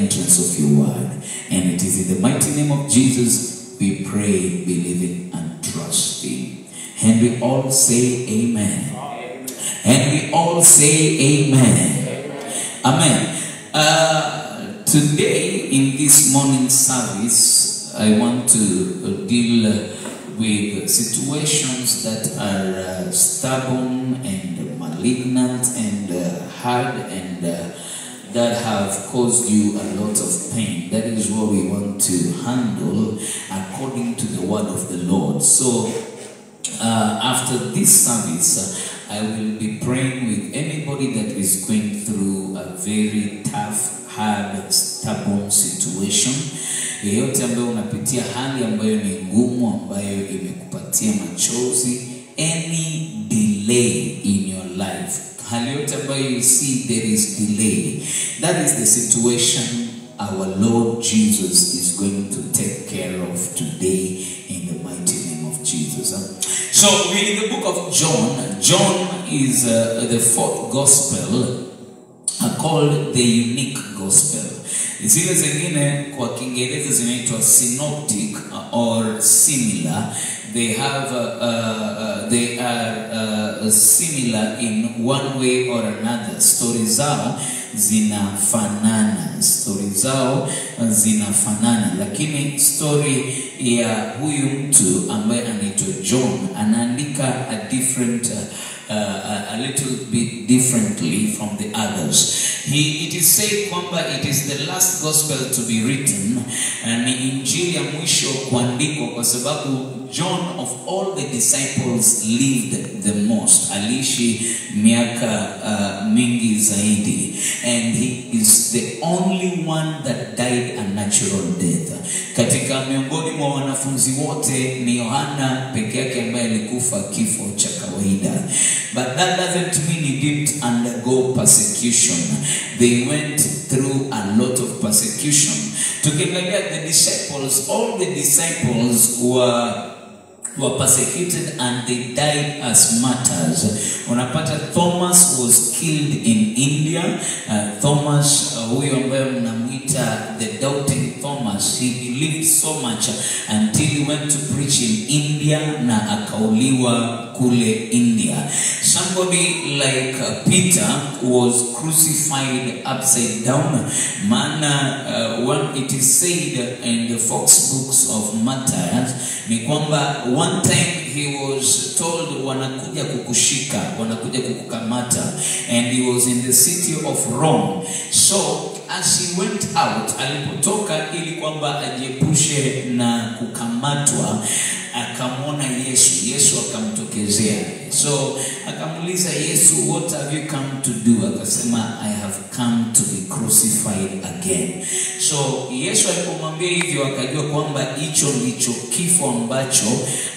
entrance of your word. And it is in the mighty name of Jesus we pray, believing and trusting. And we all say amen. Amen. And we all say amen. Amen. Today in this morning service, I want to deal with situations that are stubborn and malignant and hard and that have caused you a lot of pain. That is what we want to handle according to the word of the Lord. So after this service, I will be praying with anybody that is going through a very tough, hard, stubborn situation. Yeyote ambayo unapitia hali ambayo ni ngumu, ambayo imekupatia machozi, any delay in your life, hali yote ambayo you see there is delay, that is the situation our Lord Jesus is going to take care of today in the mighty name of Jesus. So we're in the book of John. John is the fourth gospel called the unique gospel. Zile zingine kwa Kiingereza zinaitwa synoptic or similar. They have they are similar in one way or another. Story zao zinafanana. Story zao zinafanana. Lakini story ya huyu mtu ambaye anaitwa John anaandika a different a little bit differently from the others. It is said kwamba it is the last gospel to be written, ni injili ya mwisho kuandikwa kwa sababu John of all the disciples lived the most. Aliishi miaka mingi zaidi, and he is the only one that died a natural death. Katika miongoni mwa wanafunzi wote ni Yohana peke yake ambaye alikufa kifo cha kawaida. But that doesn't mean he didn't undergo persecution. They went through a lot of persecution. Tukiangalia the disciples, all the disciples were persecuted and they died as martyrs. Unapata Thomas was killed in India. Thomas, huyo ambaye mnamuita the doubting Thomas, he believed so much until he went to preach in India na akauliwa kule India. Somebody like Peter was crucified upside down. When it is said in the Fox books of martyrs, ni kwamba one time he was told wanakuja kukushika, wanakuja kukukamata, and he was in the city of Rome. So as he went out, alipotoka ili kwamba ajiepushe na kukamatwa, akamwona Yesu. Yesu akamtokezea. So akamuuliza Yesu, what have you come to do? Akasema, I have come to be crucified again. So Yesu alipomwambia hivyo akajua kwamba hicho ndicho kifo ambacho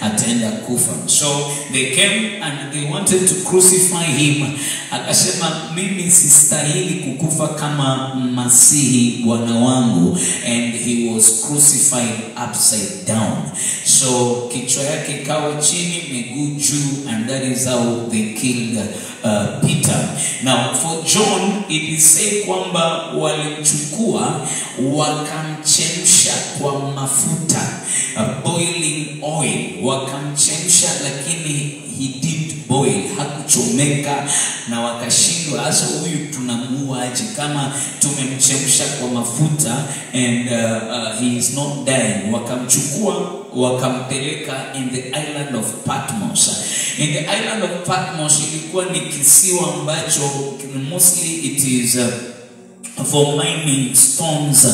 ataenda kufa. So they came and they wanted to crucify him. Akasema, mimi sistahili kukufa kama Masihi Bwana wangu. And he was crucified upside down. So kichwa yake kawa chini, miguu juu, and that is how they killed Peter. Now for John, it is said kwamba walimchukua wakamchemsha kwa mafuta, boiling oil, wakamchemsha, lakini he didn't boil, hakuchomeka, na wakashindwa hasa huyu tunamuua aje kama tumemchemsha kwa mafuta and he is not dying. Wakamchukua wakampeleka in the island of Patmos. In the island of Patmos ilikuwa ni kisiwa ambacho mostly it is for mining stones,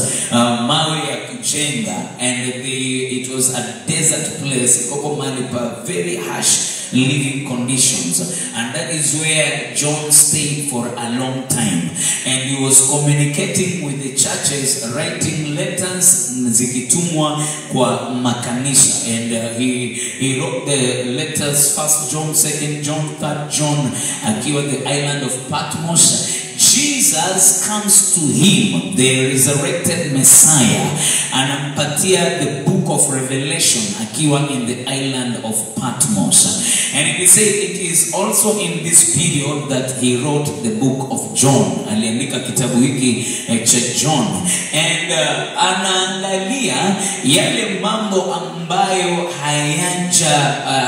mawe ya kujenga, and it was a desert place, koko mahali pa very harsh living conditions, and that is where John stayed for a long time, and he was communicating with the churches, writing letters zikitumwa kwa makanisa, and he wrote the letters, 1 John, 2 John, 3 John, akiwa the island of Patmos. Jesus comes to him, the resurrected Messiah, anampatia the book of Revelation akiwa in the island of Patmos. And it said it is also in this period that he wrote the book of John. Aliandika kitabu hiki cha John. And anaangalia yale mambo ambayo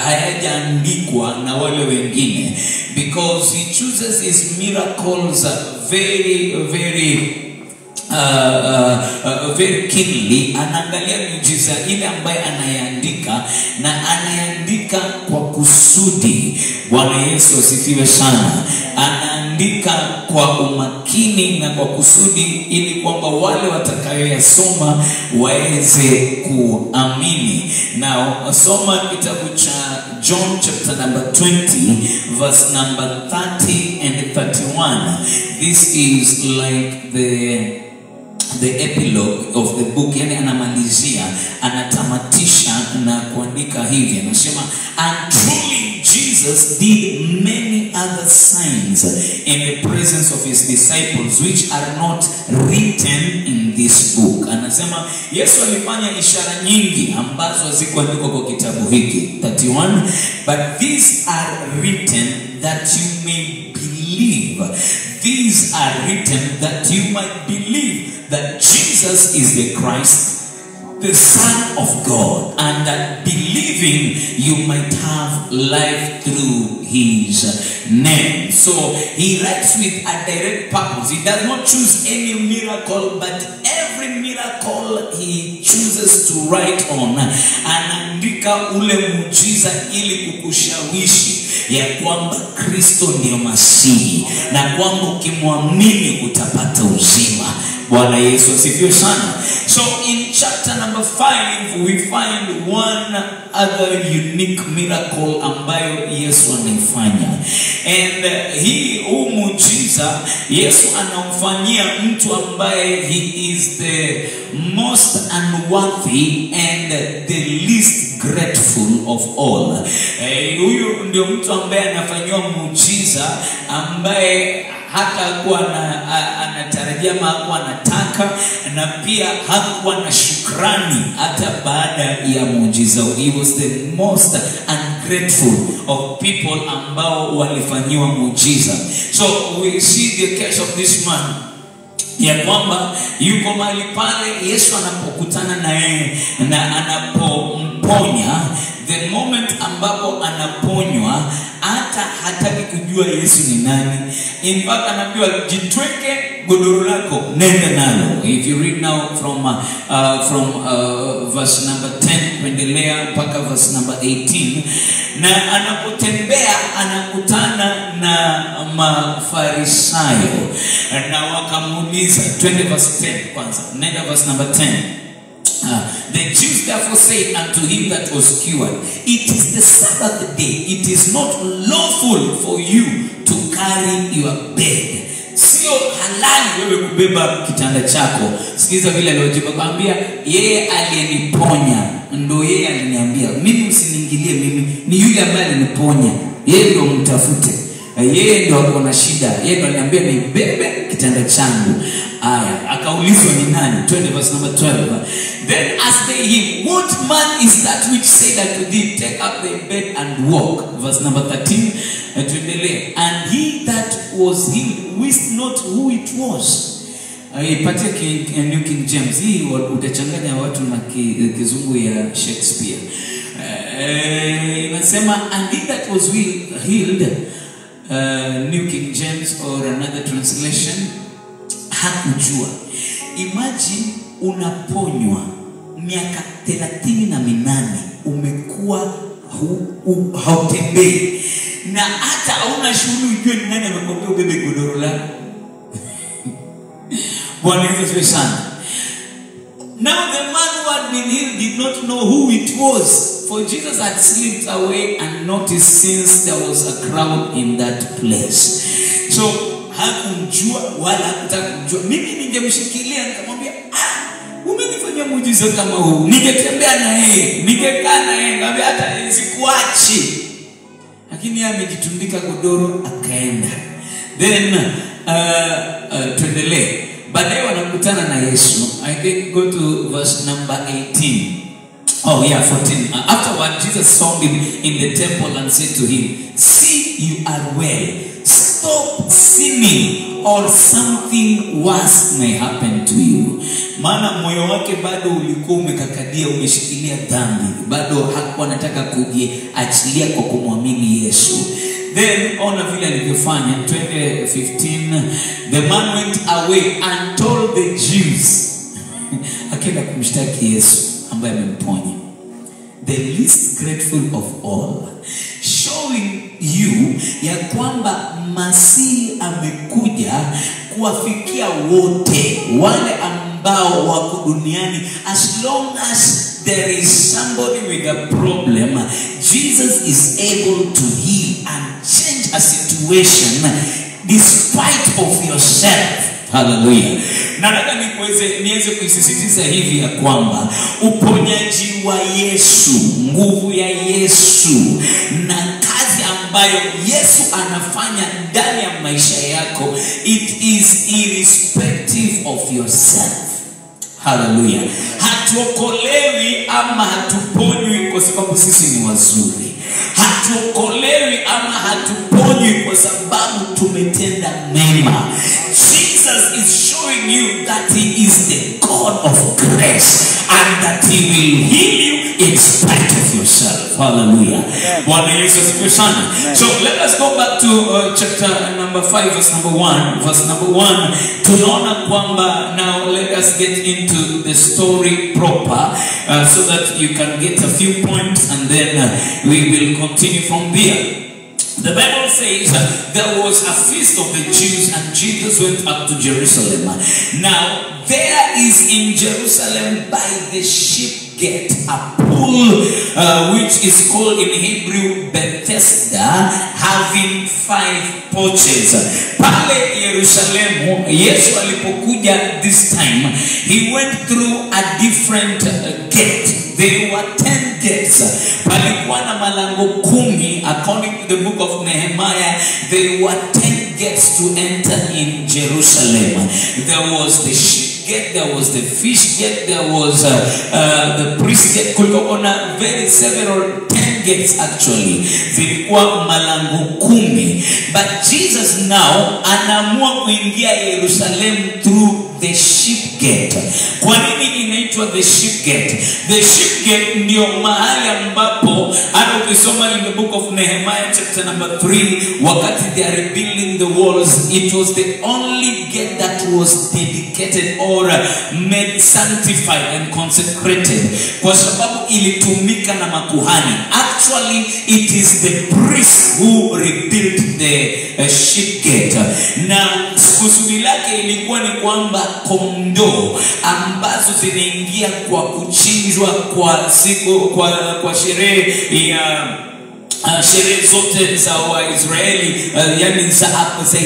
hayajaandikwa na wale wengine, because he chooses his miracles very very keenly. Anaangalia miujiza ile ambaye anayaandika, na anayaandika kwa kusudi. Bwana Yesu asifiwe sana. Anaandika kwa umakini na kwa kusudi, ili kwamba wale watakayoyasoma waweze kuamini. Now soma kitabu cha John chapter number 20 verse number 30 and 31. This is like the epilogue of the book. Yani anamalizia, anatamatisha na kuandika hivi. Anasema, and truly Jesus did many other signs in the presence of his disciples, which are not written in this book. Anasema Yesu alifanya ishara nyingi ambazo hazikuandikwa kwa kitabu hiki. 31, but these are written that you may believe. These are written that you might believe that Jesus is the Christ, the Son of God, and that believing you might have life through his name. So he writes with a direct purpose. He does not choose any miracle, but every miracle he chooses to write on. Anaandika ule muujiza ili kukushawishi ya kwamba Kristo ndio Masihi, na kwamba ukimwamini utapata uzima. Bwana Yesu asifiwe sana. So in chapter number 5 we find one other unique miracle ambayo Yesu anaifanya. And hii muujiza Yesu anamfanyia mtu ambaye he is the most unworthy and the least grateful of all. Huyu ndio mtu ambaye anafanywa muujiza ambaye hata kuwa anatarajia hakuwa anataka, na pia hakuwa na shukrani hata baada ya muujiza. He was the most ungrateful of people ambao walifanywa muujiza. So we see the case of this man, ya kwamba yuko mahali pale Yesu anapokutana na yeye na anapomponya. The moment ambapo anaponywa, hata hataki kujua Yesu ni nani. In fact anaambiwa, jitweke godoro lako nenda nalo. If you read now from verse number 10 kuendelea mpaka verse number 18, na anapotembea anakutana na Mafarisayo na wakamuuliza. 20 verse 10 kwanza, nenda verse number 10. The Jews therefore said unto him that was cured, it is the Sabbath day, it is not lawful for you to carry your bed. Sio halali wewe kubeba kitanda chako. Sikiza vile aliyojibu, akamwambia yeye aliyeniponya ndo yeye aliniambia mimi usiniingilie mimi, ni yule ambaye aliniponya, yeye ndo mtafute, yeye ndo ako na shida, yeye ndo aliniambia nibebe kitanda changu. Aya, akaulizwa ni nani? 20 verse number 12. Then asked they him, what man is that which said unto thee, take up thy bed and walk? Verse number 13. And he that was healed wist not who it was. Ipatia New King James. Hii utachanganya watu na kizungu ya Shakespeare. Inasema, and he that was healed, New King James or another translation, hakujua. Imagine unaponywa miaka 38 umekuwa hautembei, na hata hauna shughuli ujue ni nani amekwambia ubebe godoro lako. Bwana Yesu asifiwe sana. Now the man who had been healed did not know who it was, for Jesus had slipped away and noticed, since there was a crowd in that place. So hakumjua wala hakutaka kumjua. Mimi ningemshikilia nikamwambia, umenifanyia muujiza kama huu, ningetembea na yeye, ningekaa na yeye, ngambia hata sikuachi. Lakini yeye amejitundika godoro akaenda. Then tuendelee. Baadaye wanakutana na Yesu. I can go to verse number 18 Oh yeah, 14. Afterward, Jesus found him in the temple and said to him, "See, you are well. Stop sinning or something worse may happen to you." Maana moyo wake bado ulikuwa umekakadia, umeshikilia dhambi. Bado hakuwa anataka kujiachilia kwa kumwamini Yesu. Then ona vile alivyofanya. 15. The man went away and told the Jews. Akaenda kumshtaki Yesu ambaye amemponya. The least grateful of all, showing you ya kwamba Masihi amekuja kuwafikia wote wale ambao wako duniani. As long as there is somebody with a problem, Jesus is able to heal and change a situation despite of yourself. Hallelujah. Na nataka niweze kuisisitiza hivi ya kwamba uponyaji wa Yesu, nguvu ya Yesu na kazi ambayo Yesu anafanya ndani ya maisha yako, it is irrespective of yourself. Hallelujah. Hatuokolewi ama hatuponywi kwa sababu sisi ni wazuri. Hatuokolewi ama hatuponywi kwa sababu tumetenda mema. Jesus is showing you that he is the God of grace and that he will heal you in spite of yourself. Hallelujah. Bwana Yesu asifiwe sana. So let us go back to chapter number 5 verse number 1. Verse number 1. Tunaona kwamba, now let us get into the story proper so that you can get a few points and then we will continue from there. The Bible says there was a feast of the Jews and Jesus went up to Jerusalem. Now there is in Jerusalem by the sheep gate a pool which is called in Hebrew Bethesda, having 5 porches. Pale Jerusalem, Yesu alipokuja this time, he went through a different gate. There were 10 gates. Palikuwa na malango 10. According to the book of Nehemiah, there were 10 gates to enter in Jerusalem. There was the sheep gate, there was the fish gate, there was the priest gate. Kulikuwa na very several 10 gates actually. Zilikuwa malango 10. But Jesus now anaamua kuingia Jerusalem through the sheep gate. Kwa nini inaitwa the sheep gate? The sheep gate ndio mahali ambapo hata ukisoma in the book of Nehemiah chapter number 3, wakati they are rebuilding the walls, it was the only gate that was dedicated or made sanctified and consecrated, kwa sababu ilitumika na makuhani. Actually it is the priest who rebuilt the sheep gate. Na kusudi lake ilikuwa ni kwamba kondoo ambazo zinaingia kwa kuchinjwa kwa siku kwa sherehe ya sherehe zote za Waisraeli, yani za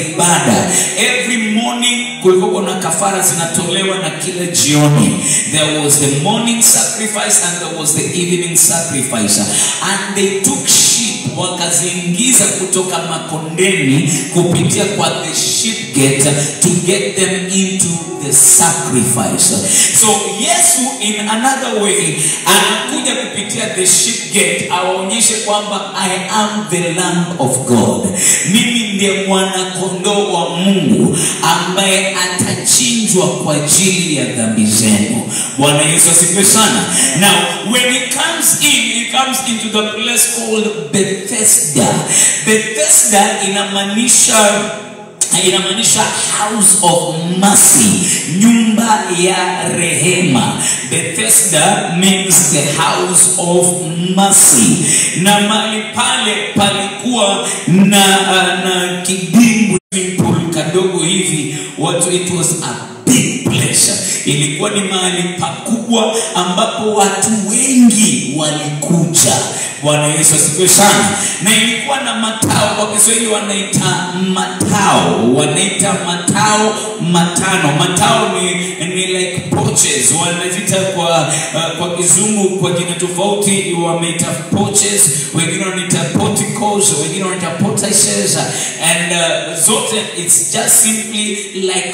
ibada. Every morning kulikuwa na kafara zinatolewa na kila jioni. There was the morning sacrifice and there was the evening sacrifice. And they took sheep, wakaziingiza kutoka makondeni kupitia kwa the sheep gate to get them into the sacrifice. So Yesu in another way anakuja kupitia the sheep gate awaonyeshe kwamba I am the Lamb of God. Mimi ndiye mwana kondoo wa Mungu ambaye atachinjwa kwa ajili ya dhambi zenu. Bwana Yesu asifiwe sana. Now when he comes into the place called Bethesda. Bethesda inamaanisha house of mercy, nyumba ya rehema. Bethesda means the house of mercy. Na mahali pale palikuwa na kidimbwi kadogo hivi. It was a big place. Ilikuwa ni mahali pakubwa ambapo watu wengi walikuja. Bwana Yesu asifiwe sana. Na ilikuwa na matao, kwa Kiswahili wanaita matao. Wanaita matao matano. Matao ni like porches. Wanaita kwa Kizungu kwa jina tofauti wameita porches, wengine wanaita porticos, wengine wanaita portices, and zote it's just simply like 5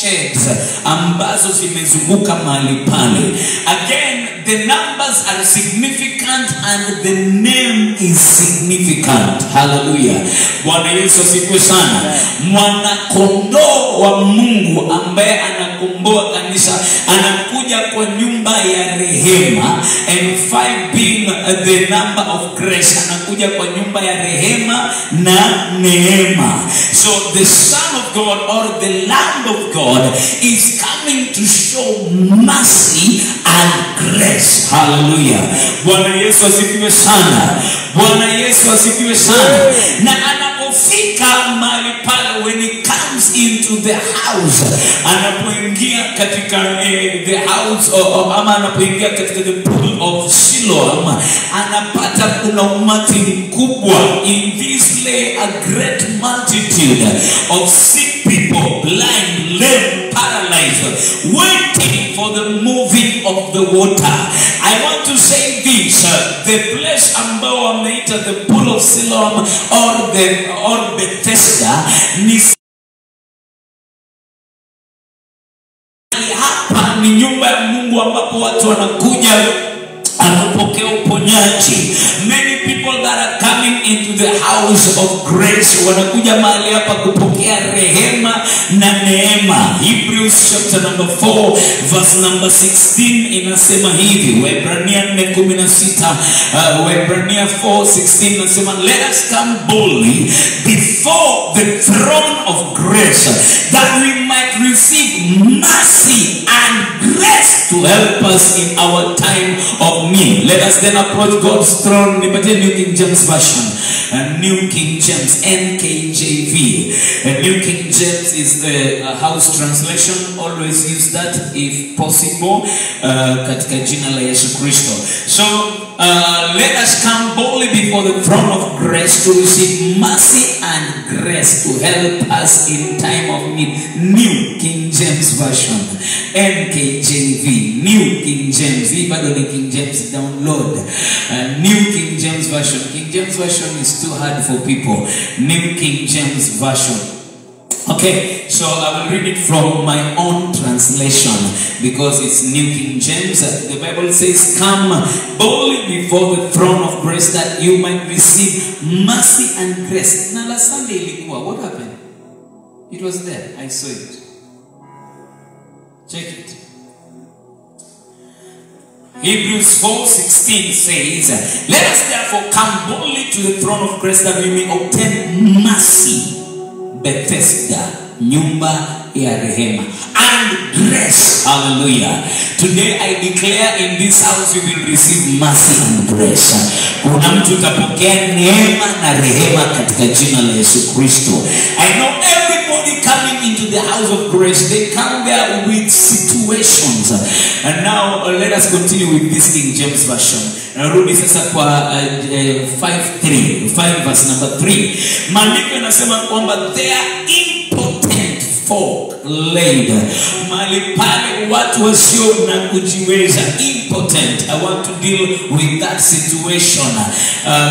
sheds ambazo zimezunguka mahali pale. mahali. Again, the numbers are significant and the name is significant. Hallelujah. Bwana Yesu asifiwe sana. Mwana kondoo wa Mungu ambaye anakomboa kanisa anakuja kwa nyumba ya rehema, and 5 being the number of grace, anakuja kwa nyumba ya rehema na neema. So the Son of God or the Lamb of God is coming to show mercy and grace. Hallelujah. Bwana Yesu asifiwe sana. Bwana Yesu asifiwe sana. Na anapofika mahali pale, when he comes into the house, anapoingia katika the house ama anapoingia katika the pool of Siloam, anapata kuna umati mkubwa. In this lay a great multitude of sick people, blind, lame, paralyzed, waiting for the moving of the water. I want to say this, the place ambao wameita the pool of Siloam or Bethesda ni hapa ni nyumba ya Mungu ambapo watu wanakuja anapokea uponyaji. Many people that are coming into the house of grace wanakuja mahali hapa kupokea rehema na neema. Hebrews chapter number 4 verse number 16 inasema hivi, Waebrania 4:16, Waebrania 4:16 inasema, let us come boldly before the throne of grace that we might receive mercy and grace to help us in our time of need. Let us then approach God's throne. Nipatie New King James Version, New King James, NKJV. New King James is the house translation. Always use that if possible, katika jina la Yesu Kristo. So let us come boldly before the throne of grace to receive mercy and grace to help us in time of need. New King James Version, NKJV, New King James. Hii bado ni King James download. New King James Version. King James Version is too hard for people. New King James Version. Okay, so I will read it from my own translation because it's New King James. The Bible says, come boldly before the throne of grace that you might receive mercy and grace. Now last Sunday ilikuwa, what happened? It was there. I saw it. Check it. Hebrews 4:16 says, let us therefore come boldly to the throne of grace that we may obtain mercy. Bethesda, nyumba ya rehema, and grace. Hallelujah. Today I declare in this house you will receive mercy and grace. Kuna mtu utapokea neema na rehema katika jina la Yesu Kristo. I know everybody coming into the house of grace, they come there with situations. And now let us continue with this King James Version. Narudi sasa kwa 5 verse number 3. Maandiko yanasema kwamba they are impotent folk laid. Mahali pale watu wasio na kujiweza, impotent. I want to deal with that situation.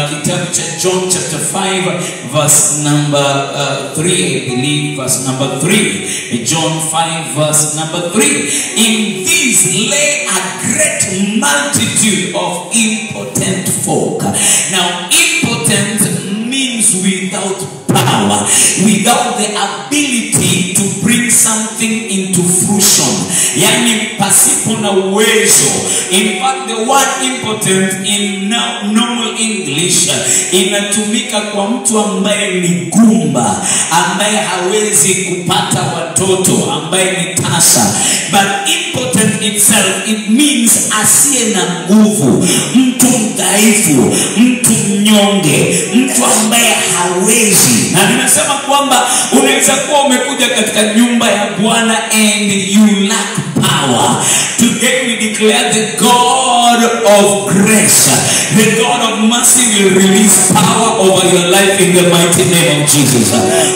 Kitabu cha John chapter 5 verse number 3, I believe, verse number 3. John 5 verse number 3. In this lay a great multitude of impotent folk. Now impotent means without power, without the ability to bring something into fruition. Yani pasipo na uwezo. In fact, the word impotent in normal English inatumika kwa mtu ambaye ni gumba, ambaye hawezi kupata watoto, ambaye ni tasa. But impotent itself, it means asiye na nguvu, mtu mdhaifu, mtu mnyonge, mtu ambaye hawezi. Na ninasema kwamba unaweza kuwa umekuja katika nyumba ya Bwana and you lack power. Today we declare the God of grace, the God of mercy will release power over your life in the mighty name of Jesus.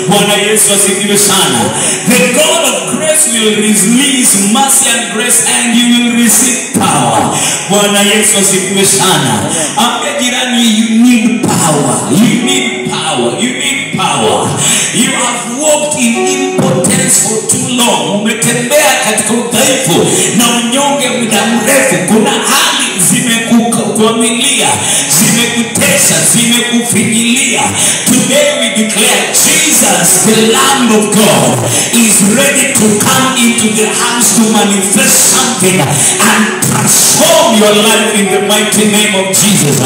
Bwana Yesu asifiwe sana. The God of grace will release mercy and grace and you will receive power. Bwana Yesu asifiwe sana. Ambia jirani, you need power. You need power. You need power. You have walked in impotence for too long. Umetembea katika udhaifu na unyonge ya muda mrefu, kuna hali zimekukwamilia, zimekutesa, zimekufinyilia. Today we declare Jesus, the Lamb of God, is ready to come into the house to manifest something and transform your life in the mighty name of Jesus.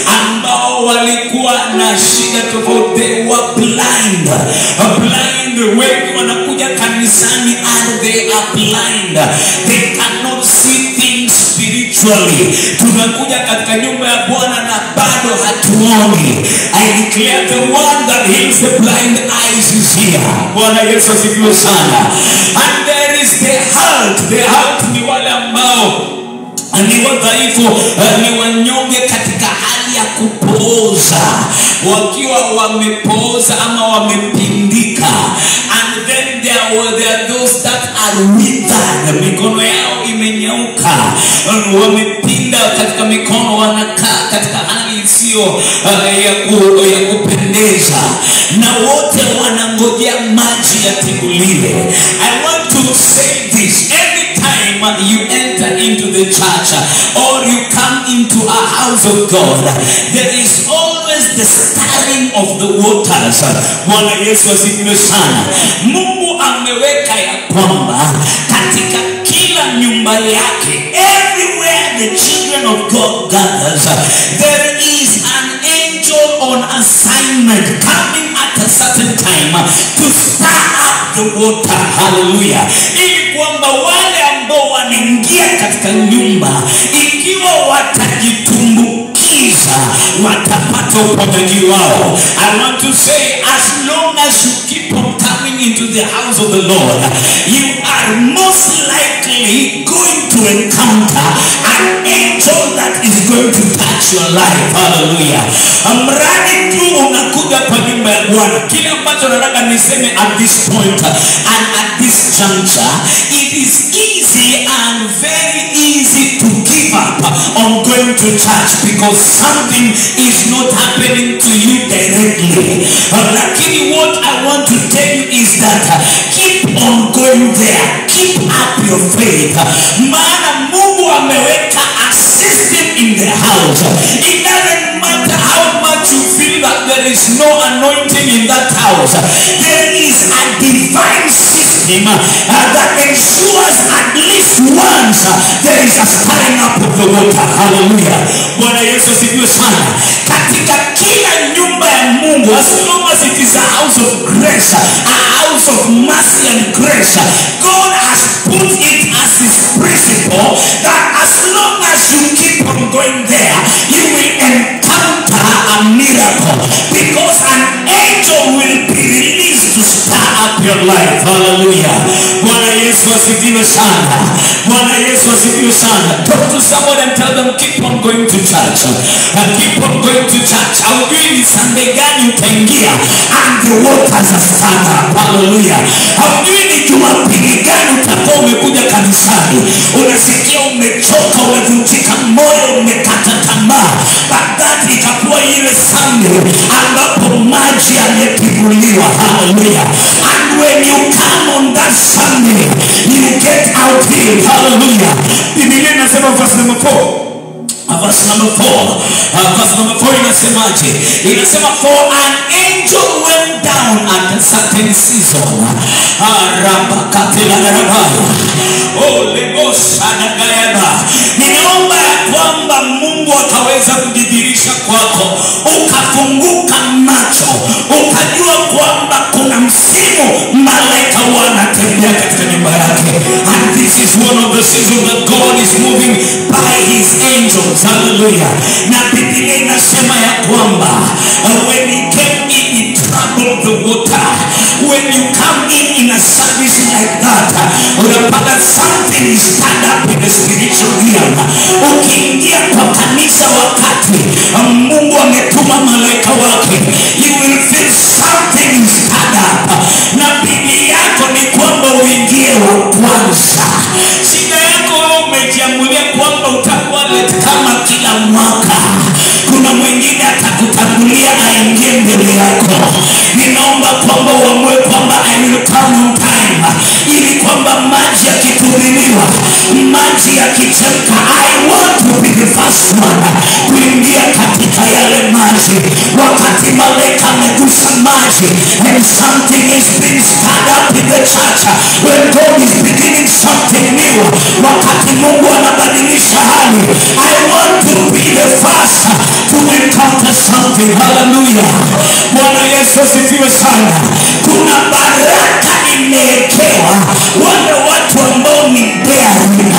Ambao walikuwa na shida tofauti, they were blind. Wengi wanakuja kanisani and they are blind. They cannot see things spiritually. Tunakuja katika nyumba ya Bwana na bado hatuoni. I declare the one that heals the blind eyes is here. Bwana Yesu asifiwe sana. And there is the heart. The heart ni wale ambao ni wadhaifu, ni wanyonge katika hali ya kupooza, wakiwa wamepooza ama wamepindika. And then there are those that are withered, mikono yao imenyauka, wamepinda katika mikono, wanakaa katika hali isiyo ya kupendeza, na wote wanangojea maji yatibuliwe. I want to say this: you enter into the church or you come into a house of God, there is always the stirring of the waters. Bwana Yesu asifiwe sana. Mungu ameweka ya kwamba katika kila nyumba yake, everywhere the children of God gathers, there is an angel on assignment coming at a certain time to stir up the water. Hallelujah. Ili kwamba wale ambao wanaingia katika nyumba, ikiwa watajitumbukiza, watapata uponyaji wao. I want to say, as long as you keep on coming into the house of the Lord, you are most likely going to encounter an angel that is going to touch your life. Hallelujah. Mradi tu unakuja kwa nyumba ya Bwana, kile ambacho nataka niseme at this point and at this juncture, it is easy and very easy to give up on going to church because something is not happening to you directly. Lakini what I want to tell you is that keep on going there, keep up your faith. Maana Mungu ameweka a system in the house. It doesn't matter how much you feel that there is no anointing in that house. There is a divine system that ensures at least once there is a stirring up of the water. Hallelujah. Bwana Yesu asifiwe sana. Katika kila nyumba ya Mungu, as long as it is a house of grace, a house of mercy and grace, God has put it as his principle that as long as you keep on going there, you will encounter a miracle, because an angel will be released to stir up your life. Hallelujah. Bwana Yesu asifiwe sana. Bwana Yesu asifiwe sana. Talk to someone and tell them, keep on going to church. Keep on going to church. Haujui ni Sunday gani utaingia and the waters are stirred up. Hallelujah. Haujui ni Jumapili gani utakuwa umekuja kanisani, unasikia umechoka, umevunjika moyo, umekata tamaa, but that itakuwa ile Sunday ambapo maji yametibuliwa. Hallelujah. And when you come on that Sunday, you get out here. Hallelujah. Biblia inasema verse number 4. Verse number 4 inasemaje? Inasema, for an angel went down at a certain season. Ninaomba ya kwamba Mungu ataweza kujidhihirisha kwako, ukafunguka macho, ukajua kwamba kuna msimu malaika wanatembea katika nyumba yake. And this is one of the seasons that God is moving by his angels. Hallelujah. Na Biblia inasema ya kwamba when he came in, he troubled the water. When you come in a service like that, unapata something is stand up in the spiritual realm. Ukiingia kwa kanisa wakati Mungu ametuma malaika wake, you will feel something is stand up. Na bidii yako ni kwamba uingie wa kwanza. Shida yako umejiamulia kwamba utakuwa late kama kila mwaka. Kuna mwingine atakutangulia aingie mbele yako. Ninaomba kwamba uamue kwamba I will come on time. kwamba maji yakitubiliwa, maji yakichemka, I want to be the first one kuingia katika yale maji. Wakati malaika amegusa maji and something is being stirred up in the church, when God is beginning something new, wakati Mungu anabadilisha hali, I want to be the first to encounter something. Hallelujah. Bwana Yesu asifiwe sana. Kuna baraka imewekewa wale watu ambao ni daring.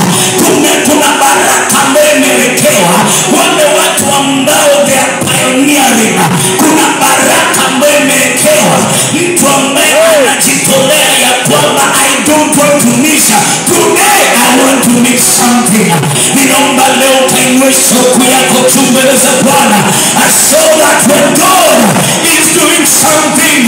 Kuna baraka ambayo imewekewa wale watu ambao they are pioneering. Kuna baraka ambayo imewekewa mtu ambaye anajitolea ya kwamba I don't want to miss. Today I want to miss something. Ninaomba leo kainue shauku yako tu mbele za Bwana, so that when God is doing something,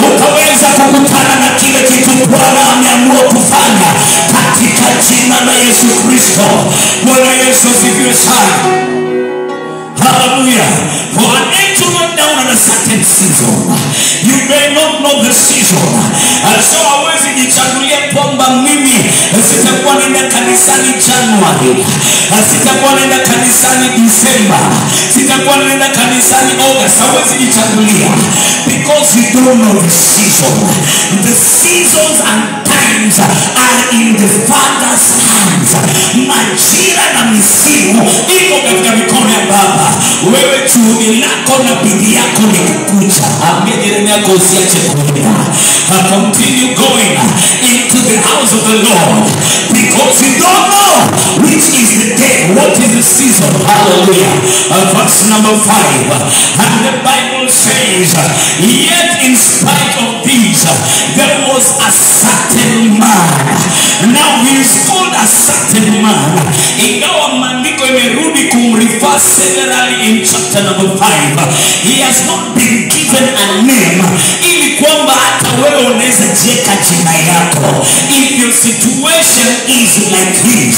ukaweza kukutana na kile kitu Bwana ameamua kufanya katika jina la Yesu Kristo. Bwana Yesu asifiwe sana. Hallelujah. For an angel went down at a certain season. You may not know the season. So hawezi jichagulia kwamba mimi sitakuwa naenda kanisani January, sitakuwa naenda kanisani December, sitakuwa naenda kanisani August. Hawezi jichagulia, because you don't know the season. The seasons and times are in the Father's hands. Majira na misimu iko katika mikono ya Baba. Wewe juhudi lako na bidii yako ni kukucha. Ambia jirani yako usiache kuenda. Continue going into the house of the Lord, because you don't know which is the day, what is the season. Hallelujah. Verse number 5. And the Bible says, yet in spite of these, there was a certain man. Now he is called a certain man. Ingawa maandiko imerudi kumrefer severally in chapter number 5, he has not been given a name, ili kwamba hata wewe unaweza jeka jina yako. If your situation is like this,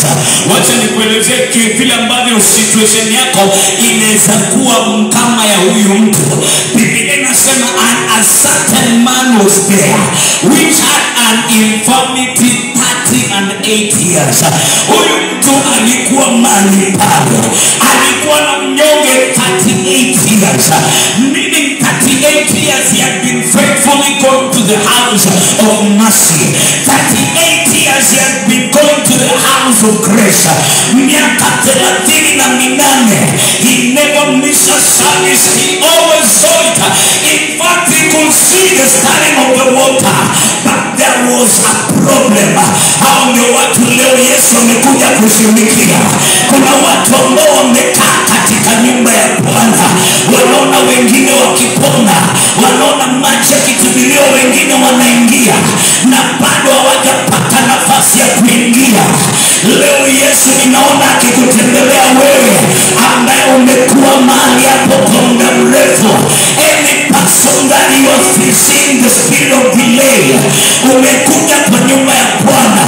wacha nikuelezee vile ambavyo situation yako inaweza kuwa kama ya huyu mtu. Biblia inasema a certain man was there which had an infirmity 38 years. Huyu mtu alikuwa mahali pale, alikuwa na mnyonge 38 years, meaning 38 years he had been faithfully going to the house of mercy. 38 years he had been going to the house of grace. Miaka 38, he never missed a service. He always saw it. In fact, he could see the stirring of the water, but there was a problem. Hao ndio watu leo Yesu amekuja kushughulikia. Kuna watu ambao wamekaa katika nyumba ya Bwana, wanaona wengine wakipona, wanaona maji yakitubiliwa, wengine wanaingia na bado hawajapata nafasi ya kuingia. Leo Yesu ninaona akikutembelea wewe ambaye umekuwa mahali hapo kwa muda mrefu. Any person that you are facing the spirit of delay, umekuja kwa nyumba ya Bwana,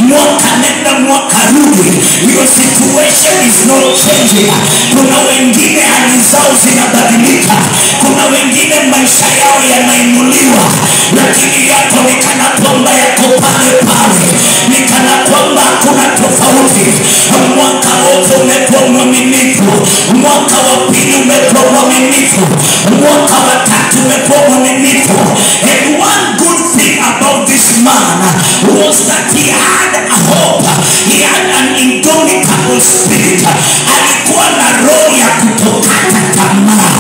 mwaka nenda mwaka rudi, your situation is not changing. Kuna wengine hali zao zinabadilika, kuna wengine maisha yao yanainuliwa, lakini yako ni kana kwamba yako pale pale, ni kana kwamba hakuna tofauti. Mwaka wote umekuwa mwaminifu, mwaka wa pili umekuwa mwaminifu, mwaka wa tatu umekuwa mwaminifu. And one good thing about this man was that he had a hope. He had an indomitable spirit. Alikuwa na roho ya kutokata tamaa.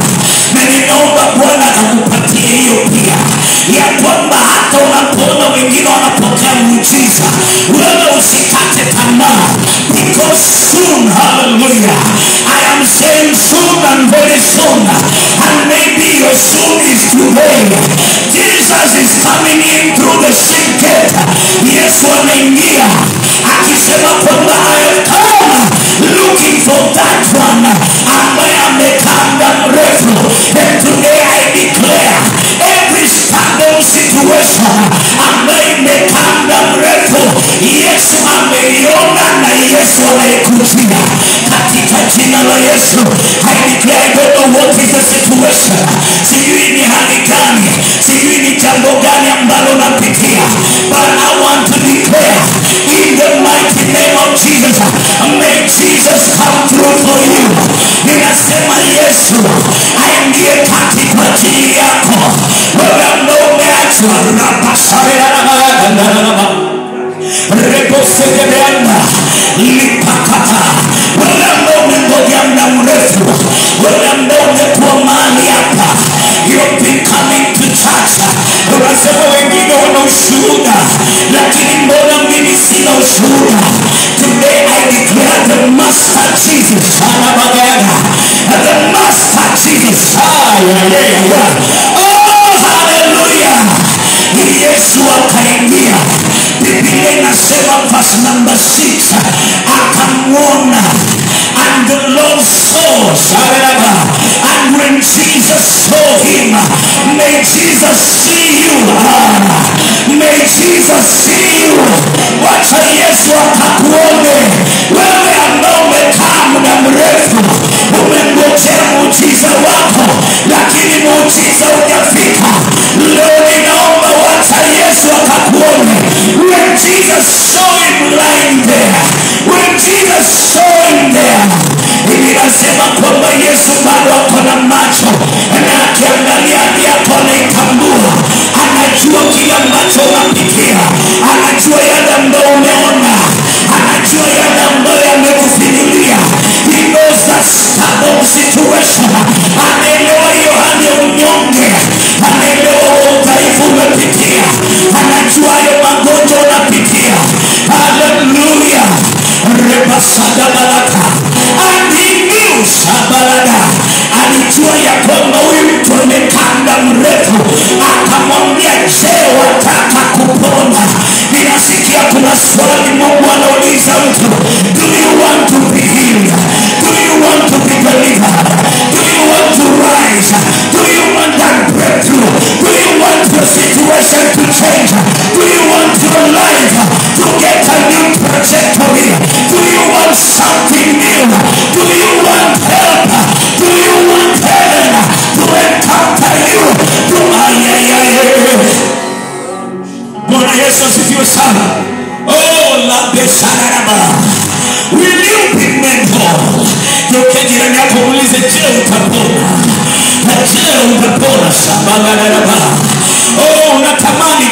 Na ninaomba Bwana akupatie hiyo pia, ya kwamba hata unapoona wengine wanapokea muujiza, wewe usikate tamaa, because soon, hallelujah, I am saying soon and very soon, and maybe your soon is today. Jesus is coming in through the same gate. Yesu anaingia akisema kwamba I have come looking for that one ambaye amekaa muda mrefu. And today I declare every stubborn situation ambaye imekaa muda mrefu, Yesu ameiona na Yesu anaikujia katika jina la Yesu. I declare, I don't know what is the situation. Sijui ni hali gani, sijui ni jambo gani ambalo unapitia, but I want to declare Wala ambao umengoja muda mrefu, wala ambao umekuwa mahali hapa, you've been coming to church. Unasema wengine wana ushuhuda, lakini mbona mimi sina ushuhuda? Today I declare the Master Jesus, the Master Jesus. Oh, hallelujah. Yesu akaingia. Biblia inasema verse number 6, akamwona, and the Lord saw, and when Jesus saw him, may Jesus see you, may Jesus see you. Wacha Yesu akakuone wewe ambao umekaa muda mrefu, umengojea muujiza wako, lakini muujiza hujafika. Leo ninaomba wacha Yesu akakuone. When Jesus saw him lying there, when Jesus saw him there, inasema kwamba Yesu bado ako na macho, na akiangalia hali yako anaitambua, anajua kile ambacho unapitia, anajua yale ambayo umeona, anajua yale ambayo yamekufinyulia. He knows that stubborn situation, anaelewa hiyo hali ya unyonge, anaelewa udhaifu umepitia, anajua hayo magonjwa unapitia. Hallelujah. Rebasada baraka. And he knew sabarada, alijua ya kwamba huyu mtu amekaa muda mrefu. Akamwambia, je, wataka kupona? Ninasikia kuna swali Mungu anauliza mtu. Do you want to be healed? Do you want to be delivered? Do you want to rise? Do you want that breakthrough? Do you want your situation to change? Do you want your life to get a new trajectory? Do you want something new? Do you want help? Do you want heaven to encounter you? Bwana Yesu asifiwe sana. Oh, la besaraba. Will you be made whole? Yoke jirani yako muulize, je, utapona? Je, utapona? Sabagaraba. Oh, unatamani